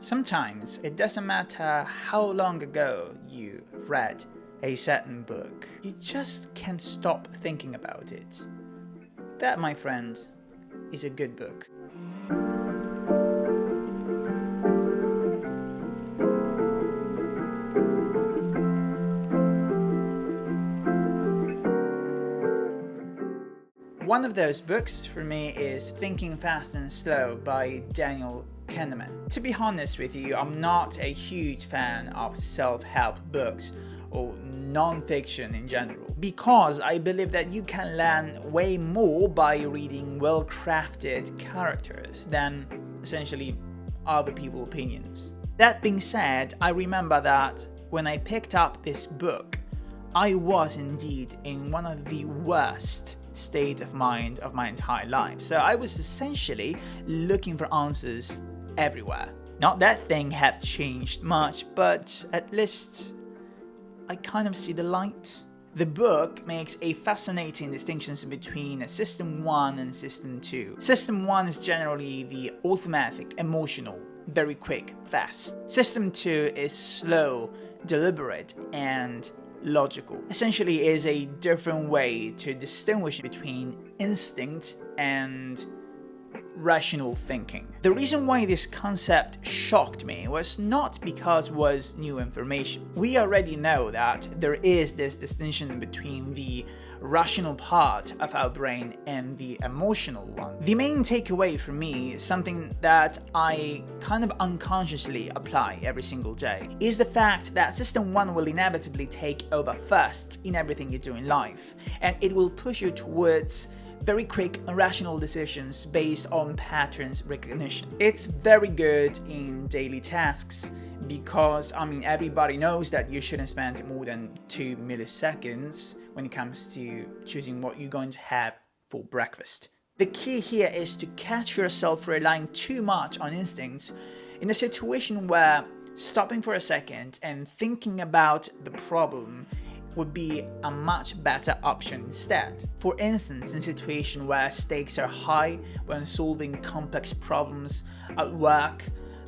Sometimes it doesn't matter how long ago you read a certain book, you just can't stop thinking about it. That, my friend, is a good book. One of those books for me is Thinking Fast and Slow by Daniel Kahneman. To be honest with you, I'm not a huge fan of self-help books or non-fiction in general, because I believe that you can learn way more by reading well-crafted characters than essentially other people's opinions. That being said, I remember that when I picked up this book, I was indeed in one of the worst state of mind of my entire life. So I was essentially looking for answers everywhere. Not that things have changed much, but at least I kind of see the light. The book makes a fascinating distinction between System 1 and System 2. System 1 is generally the automatic, emotional, very quick, fast. System 2 is slow, deliberate, and logical. Essentially is a different way to distinguish between instinct and rational thinking. The reason why this concept shocked me was not because it was new information. We already know that there is this distinction between the rational part of our brain and the emotional one. The main takeaway for me, something that I kind of unconsciously apply every single day, is the fact that System 1 will inevitably take over first in everything you do in life, and it will push you towards very quick and rational decisions based on patterns recognition. It's very good in daily tasks because, everybody knows that you shouldn't spend more than 2 milliseconds when it comes to choosing what you're going to have for breakfast. The key here is to catch yourself relying too much on instincts in a situation where stopping for a second and thinking about the problem would be a much better option instead. For instance, in situations where stakes are high when solving complex problems at work,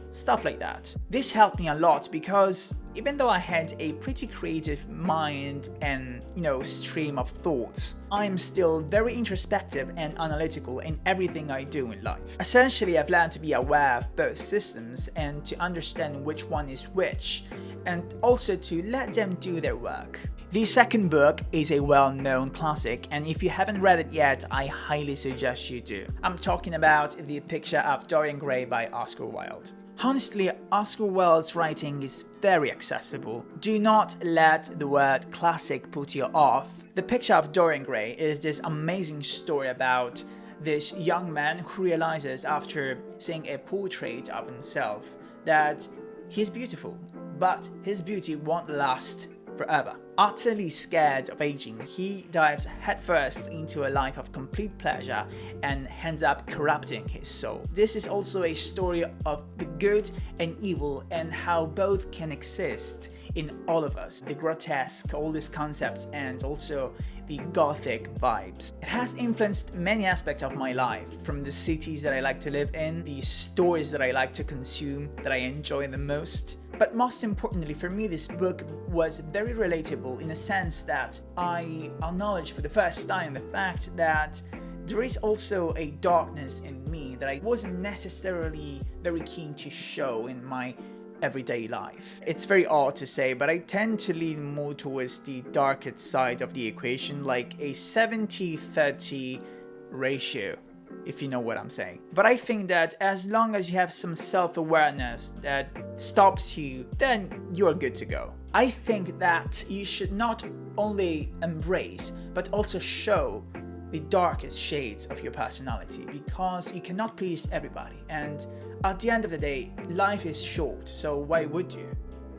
stuff like that. This helped me a lot because even though I had a pretty creative mind and, stream of thoughts, I'm still very introspective and analytical in everything I do in life. Essentially, I've learned to be aware of both systems and to understand which one is which, and also to let them do their work. The second book is a well-known classic, and if you haven't read it yet, I highly suggest you do. I'm talking about The Picture of Dorian Gray by Oscar Wilde. Honestly, Oscar Wilde's writing is very accessible. Do not let the word classic put you off. The Picture of Dorian Gray is this amazing story about this young man who realizes after seeing a portrait of himself that he's beautiful, but his beauty won't last forever. Utterly scared of aging, he dives headfirst into a life of complete pleasure and ends up corrupting his soul. This is also a story of the good and evil and how both can exist in all of us. The grotesque, all these concepts, and also the gothic vibes. It has influenced many aspects of my life, from the cities that I like to live in, the stories that I like to consume, that I enjoy the most. But most importantly for me, this book was very relatable in a sense that I acknowledged for the first time the fact that there is also a darkness in me that I wasn't necessarily very keen to show in my everyday life. It's very odd to say, but I tend to lean more towards the darker side of the equation, like a 70-30 ratio, if you know what I'm saying. But I think that as long as you have some self-awareness that stops you, then you're good to go. I think that you should not only embrace, but also show the darkest shades of your personality, because you cannot please everybody. And at the end of the day, life is short, so why would you?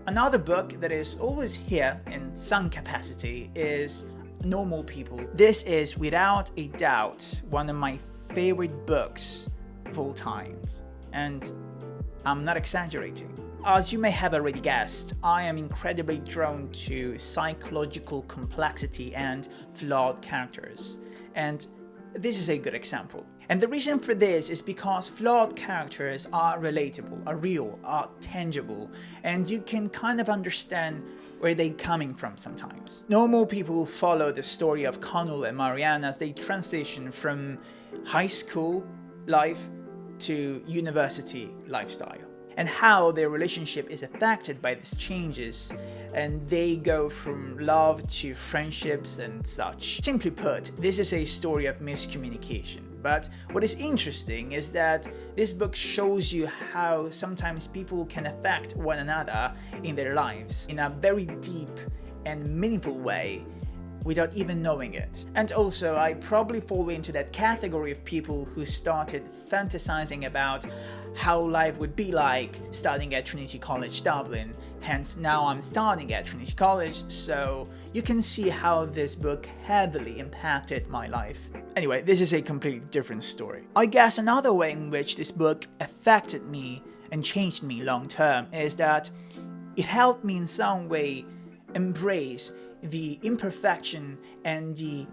Another book that is always here in some capacity is Normal People. This is without a doubt one of my favorite books of all times, and I'm not exaggerating. As you may have already guessed, I am incredibly drawn to psychological complexity and flawed characters, and this is a good example. And the reason for this is because flawed characters are relatable, are real, are tangible, and you can kind of understand where they're coming from sometimes. Normal people follow the story of Connell and Marianne as they transition from high school life to university lifestyle, and how their relationship is affected by these changes, and they go from love to friendships and such. Simply put, this is a story of miscommunication. But what is interesting is that this book shows you how sometimes people can affect one another in their lives in a very deep and meaningful way without even knowing it. And also, I probably fall into that category of people who started fantasizing about how life would be like studying at Trinity College Dublin. Hence, now I'm studying at Trinity College, so you can see how this book heavily impacted my life. Anyway, this is a completely different story. I guess another way in which this book affected me and changed me long term is that it helped me in some way embrace the imperfection and the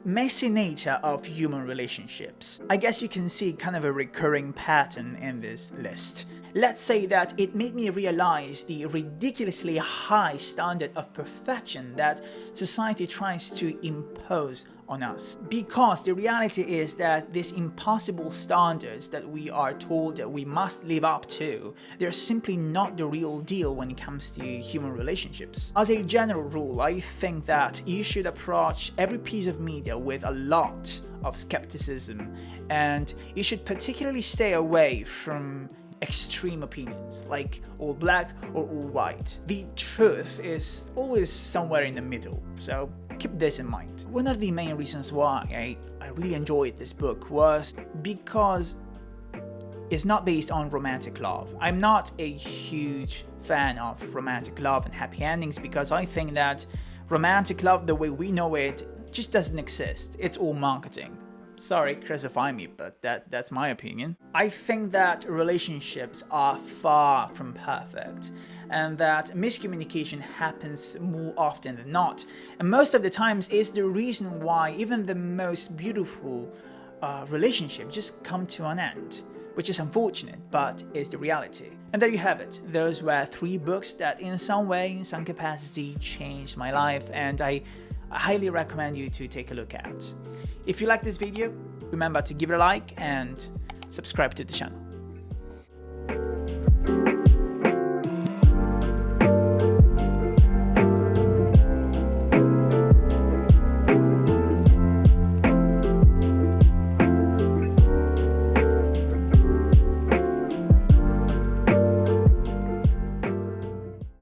messy nature of human relationships. I guess you can see kind of a recurring pattern in this list. Let's say that it made me realize the ridiculously high standard of perfection that society tries to impose on us. Because the reality is that these impossible standards that we are told that we must live up to, they're simply not the real deal when it comes to human relationships. As a general rule, I think that you should approach every piece of media with a lot of skepticism, and you should particularly stay away from extreme opinions like all black or all white. The truth is always somewhere in the middle, so keep this in mind. One of the main reasons why I really enjoyed this book was because it's not based on romantic love. I'm not a huge fan of romantic love and happy endings because I think that romantic love, the way we know it, just doesn't exist. It's all marketing. Sorry, crucify me, but that's my opinion. I think that relationships are far from perfect, and that miscommunication happens more often than not. And most of the times is the reason why even the most beautiful relationship just come to an end, which is unfortunate, but is the reality. And there you have it. Those were 3 books that in some way, in some capacity, changed my life, and I highly recommend you to take a look at. If you like this video, remember to give it a like and subscribe to the channel.